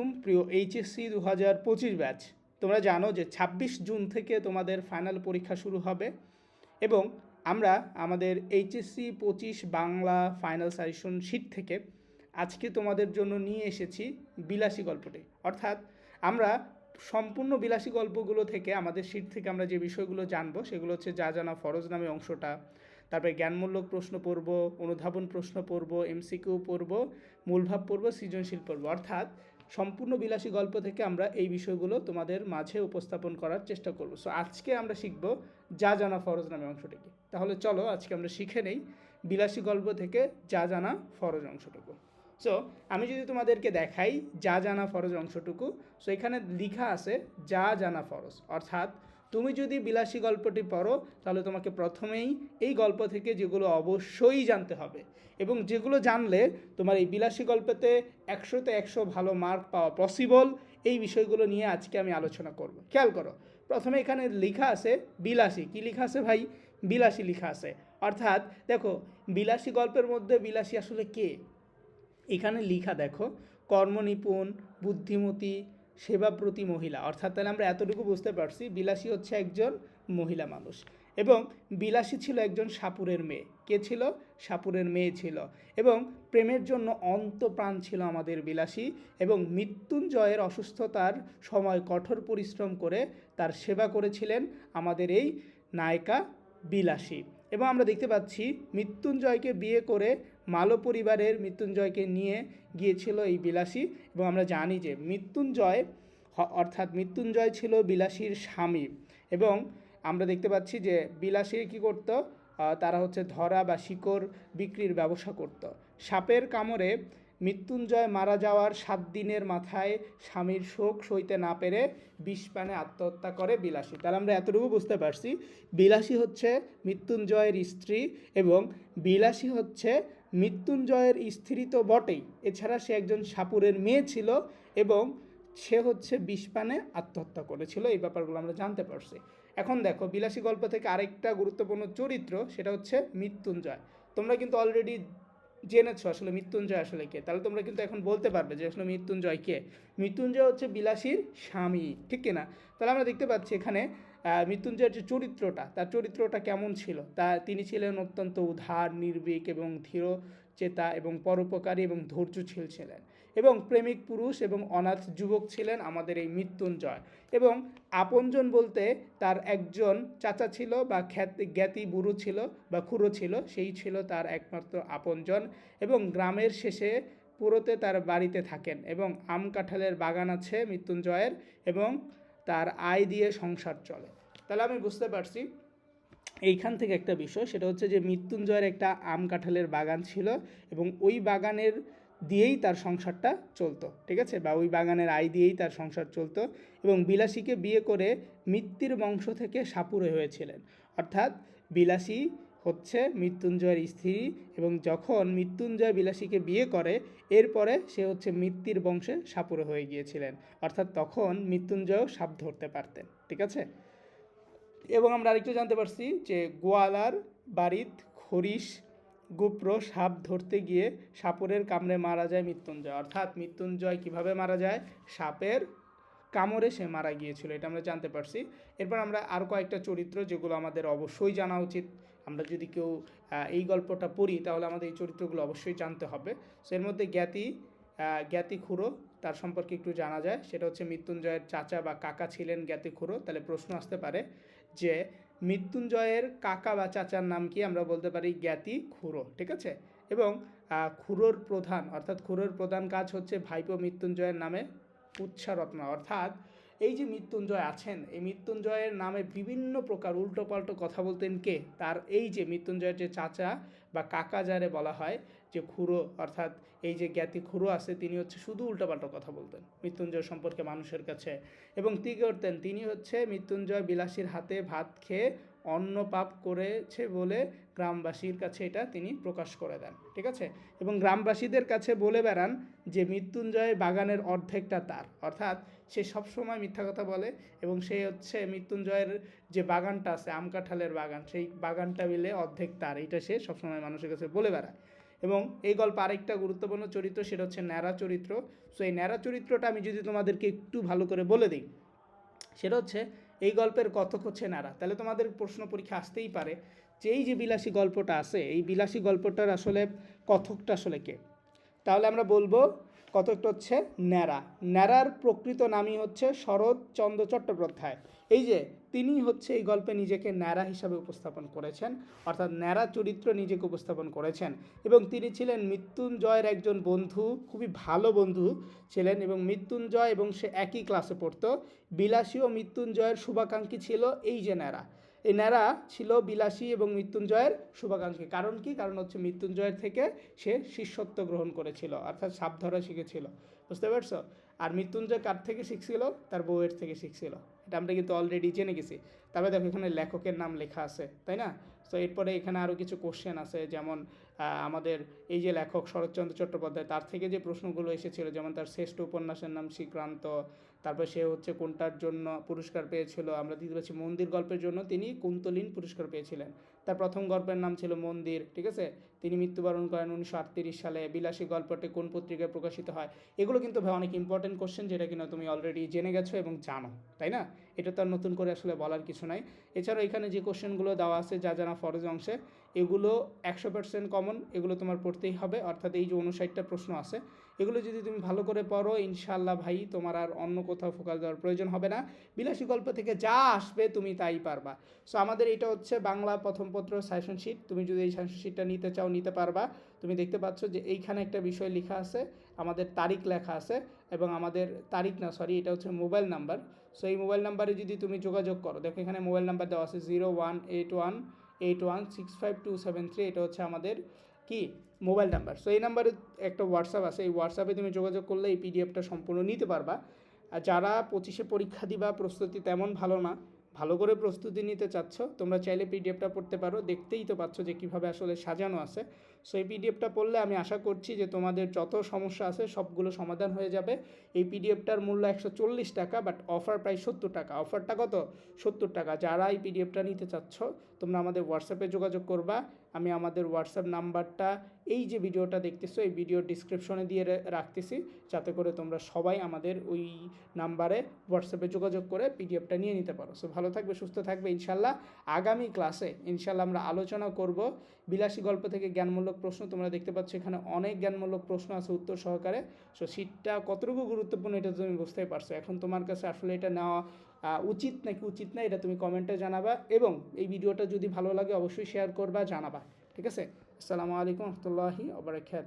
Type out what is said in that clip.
আলাইকুম প্রিয় HSC 2025 batch. তোমরা জানো যে 26 জুন থেকে তোমাদের ফাইনাল পরীক্ষা শুরু হবে এবং আমরা আমাদের HSC 25 Bangla final suggestion sheet থেকে আজকে তোমাদের জন্য নিয়ে এসেছি বিলাসী গল্পটি। অর্থাৎ আমরা সম্পূর্ণ বিলাসী গল্পগুলো থেকে আমাদের শিট থেকে আমরা যে বিষয়গুলো জানবো সেগুলো হচ্ছে যা জানা ফরজ নামে অংশটা, তারপরে জ্ঞানমূলক প্রশ্ন পড়ব, অনুধাবন প্রশ্ন পড়ব, এমসিকিউ পড়ব, মূলভাব পড়ব, সৃজনশীল পড়ব। অর্থাৎ সম্পূর্ণ বিলাসী গল্প থেকে আমরা এই বিষয়গুলো তোমাদের মাঝে উপস্থাপন করার চেষ্টা করব। সো আজকে আমরা শিখব যা জানা ফরজ নামে অংশটিকে। তাহলে চলো আজকে আমরা শিখে নেই বিলাসী গল্প থেকে যা জানা ফরজ অংশটুকু। সো আমি যদি তোমাদেরকে দেখাই যা জানা ফরজ অংশটুকু, সো এখানে লেখা আছে যা জানা ফরজ। অর্থাৎ তুমি যদি বিলাসী গল্পটি পড়ো তাহলে তোমাকে প্রথমেই এই গল্প থেকে যেগুলো অবশ্যই জানতে হবে এবং যেগুলো জানলে তোমার এই বিলাসী গল্পেতে 100তে 100 ভালো মার্ক পাওয়া পসিবল, এই বিষয়গুলো নিয়ে আজকে আমি আলোচনা করব। খেয়াল করো, প্রথমে এখানে লেখা আছে বিলাসী। কি লেখা আছে ভাই? বিলাসী লেখা আছে। অর্থাৎ দেখো, বিলাসী গল্পের মধ্যে বিলাসী আসলে কে? এখানে লেখা দেখো, কর্মনিপুণ, বুদ্ধিমতী, সেবাপ্রতি মহিলা। অর্থাৎ তাহলে আমরা এতটুকু বুঝতে পারছি বিলাসী হচ্ছে একজন মহিলা মানুষ এবং বিলাসী ছিল একজন সাপুরের মেয়ে। কে ছিল? সাপুরের মেয়ে ছিল এবং প্রেমের জন্য অন্তপ্রাণ ছিল আমাদের বিলাসী এবং মৃত্যুঞ্জয়ের অসুস্থতার সময় কঠোর পরিশ্রম করে তার সেবা করেছিলেন আমাদের এই নায়িকা বিলাসী। এবং আমরা দেখতে পাচ্ছি মৃত্যুঞ্জয়কে বিয়ে করে মালো পরিবারের মৃত্যুঞ্জয়কে নিয়ে গিয়েছিল এই বিলাসী এবং আমরা জানি যে মৃত্যুঞ্জয় ছিল বিলাসীর স্বামী এবং আমরা দেখতে পাচ্ছি যে বিলাসী কী করত? তারা হচ্ছে ধরা বা শিকড় বিক্রির ব্যবসা করত। সাপের কামড়ে মৃত্যুঞ্জয় মারা যাওয়ার 7 দিনের মাথায় স্বামীর শোক সইতে না পেরে বিষপানে আত্মহত্যা করে বিলাসী। তাহলে আমরা এতটুকু বুঝতে পারছি বিলাসী হচ্ছে মৃত্যুঞ্জয়ের স্ত্রী এবং বিলাসী হচ্ছে মৃত্যুঞ্জয়ের স্ত্রী তো বটেই, এছাড়া সে একজন সাপুরের মেয়ে ছিল এবং সে হচ্ছে বিষপানে আত্মহত্যা করেছিল। এই ব্যাপারগুলো আমরা জানতে পারছি। এখন দেখো, বিলাসী গল্প থেকে আরেকটা গুরুত্বপূর্ণ চরিত্র, সেটা হচ্ছে মৃত্যুঞ্জয়। তোমরা কিন্তু অলরেডি জেনেছো আসলে মৃত্যুঞ্জয় আসলে কে। তাহলে তোমরা কিন্তু এখন বলতে পারবে যে আসলে মৃত্যুঞ্জয় কে। মৃত্যুঞ্জয় হচ্ছে বিলাসীর স্বামী, ঠিক কিনা? তাহলে আমরা দেখতে পাচ্ছি এখানে মৃত্যুঞ্জয়ের যে চরিত্রটা, তার চরিত্রটা কেমন ছিল? তিনি ছিলেন অত্যন্ত উদার, নির্ভীক এবং ধীরচেতা এবং পরোপকারী এবং ধৈর্যশীল ছিলেন এবং প্রেমিক পুরুষ এবং অনাথ যুবক ছিলেন আমাদের এই মৃত্যুঞ্জয়। এবং আপনজন বলতে তার একজন চাচা ছিল বা জ্ঞাতি বুড়ো ছিল বা খুড়ো ছিল, সেই ছিল তার একমাত্র আপনজন এবং গ্রামের শেষে পুরোতে তার বাড়িতে থাকেন এবং আম কাঁঠালের বাগান আছে মৃত্যুঞ্জয়ের এবং তার আয় দিয়ে সংসার চলে। তাহলে আমি বুঝতে পারছি এইখান থেকে একটা বিষয়, সেটা হচ্ছে যে মৃত্যুঞ্জয়ের একটা আম কাঁঠালের বাগান ছিল এবং ওই বাগানের দিয়েই তার সংসারটা চলতো, ঠিক আছে, বা ওই বাগানের আয় দিয়েই তার সংসার চলতো এবং বিলাসীকে বিয়ে করে মৃত্যুর বংশ থেকে সাপুরে হয়েছিলেন। অর্থাৎ বিলাসী হচ্ছে মৃত্যুঞ্জয়ের স্ত্রী এবং যখন মৃত্যুঞ্জয় বিলাসীকে বিয়ে করে এরপরে সে হচ্ছে মৃত্যুর বংশে সাপুরে হয়ে গিয়েছিলেন। অর্থাৎ তখন মৃত্যুঞ্জয়ও সাপ ধরতে পারতেন, ঠিক আছে। এবং আমরা আরেকটু জানতে পারছি যে গোয়ালার বাড়িত খরিশ গুপ্র সাপ ধরতে গিয়ে সাপুরের কামড়ে মারা যায় মৃত্যুঞ্জয়। অর্থাৎ মৃত্যুঞ্জয় কিভাবে মারা যায়? সাপের কামড়ে সে মারা গিয়েছিল, এটা আমরা জানতে পারছি। এরপর আমরা আরও কয়েকটা চরিত্র যেগুলো আমাদের অবশ্যই জানা উচিত। আমরা যদি কেউ এই গল্পটা পড়ি তাহলে আমাদের এই চরিত্রগুলো অবশ্যই জানতে হবে। সো এর মধ্যে জ্ঞাতি খুড়ো, তার সম্পর্কে একটু জানা যায়। সেটা হচ্ছে মৃত্যুঞ্জয়ের চাচা বা কাকা ছিলেন জ্ঞাতি খুড়ো। তাহলে প্রশ্ন আসতে পারে যে মৃত্যুঞ্জয়ের কাকা বা চাচার নাম কি? আমরা বলতে পারি জ্ঞাতি খুড়ো, ঠিক আছে। এবং খুড়োর প্রধান, অর্থাৎ খুড়োর প্রধান কাজ হচ্ছে ভাইপো মৃত্যুঞ্জয়ের নামে উচ্চারত্না। অর্থাৎ এই যে মৃত্যুঞ্জয় আছেন, এই মৃত্যুঞ্জয়ের নামে বিভিন্ন প্রকার উল্টোপাল্টো কথা বলতেন কে? তার এই যে মৃত্যুঞ্জয়ের যে চাচা বা কাকা যারে বলা হয় যে খুড়ো, অর্থাৎ এই যে জ্ঞাতি খুড়ো আছে, তিনি হচ্ছে শুধু উল্টোপাল্টো কথা বলতেন মৃত্যুঞ্জয় সম্পর্কে মানুষের কাছে। এবং তিনি করতেন, তিনি হচ্ছে মৃত্যুঞ্জয় বিলাসীর হাতে ভাত খেয়ে অন্ন পাপ করেছে বলে গ্রামবাসীর কাছে এটা তিনি প্রকাশ করে দেন, ঠিক আছে। এবং গ্রামবাসীদের কাছে বলে বেড়ান যে মৃত্যুঞ্জয় বাগানের অর্ধেকটা তার। অর্থাৎ সে সবসময় মিথ্যা কথা বলে এবং সে হচ্ছে মৃত্যুঞ্জয়ের যে বাগানটা আছে আম কাঁঠালের বাগান, সেই বাগানটা মিলে অর্ধেক তার, এইটা সে সবসময় মানুষের কাছে বলে বেড়ায়। এবং এই গল্পে আরেকটা গুরুত্বপূর্ণ চরিত্র, সেটা হচ্ছে ন্যাড়া চরিত্র। সো এই ন্যাড়া চরিত্রটা আমি যদি তোমাদেরকে একটু ভালো করে বলে দিই, সেটা হচ্ছে এই গল্পের কথক হচ্ছে ন্যাড়া। তাহলে তোমাদের প্রশ্ন পরীক্ষা আসতেই পারে যে এই যে বিলাসী গল্পটা আছে, এই বিলাসী গল্পটার আসলে কথকটা আসলে কে? তাহলে আমরা বলবো কথকটা হচ্ছে ন্যাড়া। ন্যাড়ার প্রকৃত নামই হচ্ছে শরৎচন্দ্র চট্টোপাধ্যায়। এই যে তিনি হচ্ছে এই গল্পে নিজেকে ন্যাড়া হিসাবে উপস্থাপন করেছেন, অর্থাৎ ন্যাড়া চরিত্র নিজেকে উপস্থাপন করেছেন। এবং তিনি ছিলেন মৃত্যুঞ্জয়ের একজন বন্ধু, খুবই ভালো বন্ধু ছিলেন। এবং মৃত্যুঞ্জয় এবং সে একই ক্লাসে পড়তো। বিলাসী ও মৃত্যুঞ্জয়ের শুভাকাঙ্ক্ষী ছিল এই যে ন্যাড়া। এই ন্যাড়া ছিল বিলাসী এবং মৃত্যুঞ্জয়ের শুভাকাঙ্ক্ষী। কারণ কি? কারণ হচ্ছে মৃত্যুঞ্জয়ের থেকে সে শিষ্যত্ব গ্রহণ করেছিল, অর্থাৎ সাপ ধরা শিখেছিল। বুঝতে পারছো? আর মৃত্যুঞ্জয় কার থেকে শিখছিল? তার বউয়ের থেকে শিখছিল। এটা আমরা কিন্তু অলরেডি জেনে গেছি। তারপরে দেখো এখানে লেখকের নাম লেখা আছে, তাই না? তো এরপরে এখানে আরও কিছু কোশ্চেন আছে, যেমন আমাদের এই যে লেখক শরৎচন্দ্র চট্টোপাধ্যায়, তার থেকে যে প্রশ্নগুলো এসেছিল, যেমন তার শ্রেষ্ঠ উপন্যাসের নাম শ্রীক্রান্ত, তারপর সে হচ্ছে কোনটার জন্য পুরস্কার পেয়েছিল, আমরা দিতে পারছি মন্দির গল্পের জন্য তিনি কুন্তলীন পুরস্কার পেয়েছিলেন। তার প্রথম গল্পের নাম ছিল মন্দির, ঠিক আছে? তিনি মৃত্যুবরণ করেন 1938 সালে। বিলাসী গল্পটি কোন পত্রিকায় প্রকাশিত হয়? এগুলো কিন্তু ভাই অনেক ইম্পর্টেন্ট কোশ্চেন, যেটা কিনা তুমি অলরেডি জেনে গেছো এবং জানো, তাই না? এটা তো আর নতুন করে আসলে বলার কিছু নাই। এছাড়াও এখানে যে কোশ্চেনগুলো দেওয়া আছে যা জানা ফরজ অংশে, এগুলো 100% কমন, এগুলো তোমার পড়তেই হবে। অর্থাৎ এই যে 59টা প্রশ্ন আছে, এগুলো যদি তুমি ভালো করে পড়ো, ইনশাল্লাহ ভাই তোমার আর অন্য কোথাও ফোকাস দেওয়ার প্রয়োজন হবে না। বিলাসী গল্প থেকে যা আসবে তুমি তাই পারবা। সো আমাদের এটা হচ্ছে বাংলা প্রথম পত্র সাজেশন শিট। তুমি যদি এই সাজেশন শিটটা নিতে চাও নিতে পারবা। তুমি দেখতে পাচ্ছ যে এইখানে একটা বিষয় লেখা আছে, আমাদের তারিখ লেখা আছে, এবং আমাদের তারিখ না, সরি, এটা হচ্ছে মোবাইল নাম্বার। সো এই মোবাইল নাম্বারে যদি তুমি যোগাযোগ করো, দেখো এখানে মোবাইল নাম্বার দেওয়া আছে 0181816527 এটা হচ্ছে আমাদের কি মোবাইল নাম্বার। সো এই নাম্বারে একটা হোয়াটসঅ্যাপ আছে, এই হোয়াটসঅ্যাপে তুমি যোগাযোগ করলে এই পিডিএফটা সম্পূর্ণ নিতে পারবা। আর যারা 25-এ পরীক্ষা দিবা, প্রস্তুতি তেমন ভালো না, ভালো করে প্রস্তুতি নিতে চাচ্ছ, তোমরা চাইলে পিডিএফটা পড়তে পারো। দেখতেই তো পাচ্ছ যে কীভাবে আসলে সাজানো আছে। সো এই পিডিএফটা পড়লে আমি আশা করছি যে তোমাদের যত সমস্যা আছে সবগুলো সমাধান হয়ে যাবে। এই পিডিএফটার মূল্য 140 টাকা, বাট অফার প্রায় 70 টাকা। অফারটা কত? 70 টাকা। যারা এই পিডিএফটা নিতে চাচ্ছ, তোমরা আমাদের হোয়াটসঅ্যাপে যোগাযোগ করবা। আমি আমাদের হোয়াটসঅ্যাপ নাম্বারটা এই যে ভিডিওটা দেখতেছো এই ভিডিওর ডিসক্রিপশনে দিয়ে রাখতেছি, যাতে করে তোমরা সবাই আমাদের ওই নাম্বারে হোয়াটসঅ্যাপে যোগাযোগ করে পিডিএফটা নিয়ে নিতে পারো। সো ভালো থাকবে, সুস্থ থাকবে ইনশাল্লাহ। আগামী ক্লাসে ইনশাল্লাহ আমরা আলোচনা করব বিলাসী গল্প থেকে জ্ঞানমূলক প্রশ্ন। তোমরা দেখতে পাচ্ছ এখানে অনেক জ্ঞানমূলক প্রশ্ন আছে উত্তর সহকারে। সো শীটটা কতটুকু গুরুত্বপূর্ণ এটা তুমি বুঝতেই পারছো। এখন তোমার কাছে আসলে এটা নেওয়া উচিত নাকি উচিত না, এটা তুমি কমেন্টে জানাবা। এবং এই ভিডিওটা যদি ভালো লাগে অবশ্যই শেয়ার করবা, জানাবা। ঠিক আছে? আসসালামু আলাইকুম রহমতুল্লাহি ওয়া বারাকাতুহু।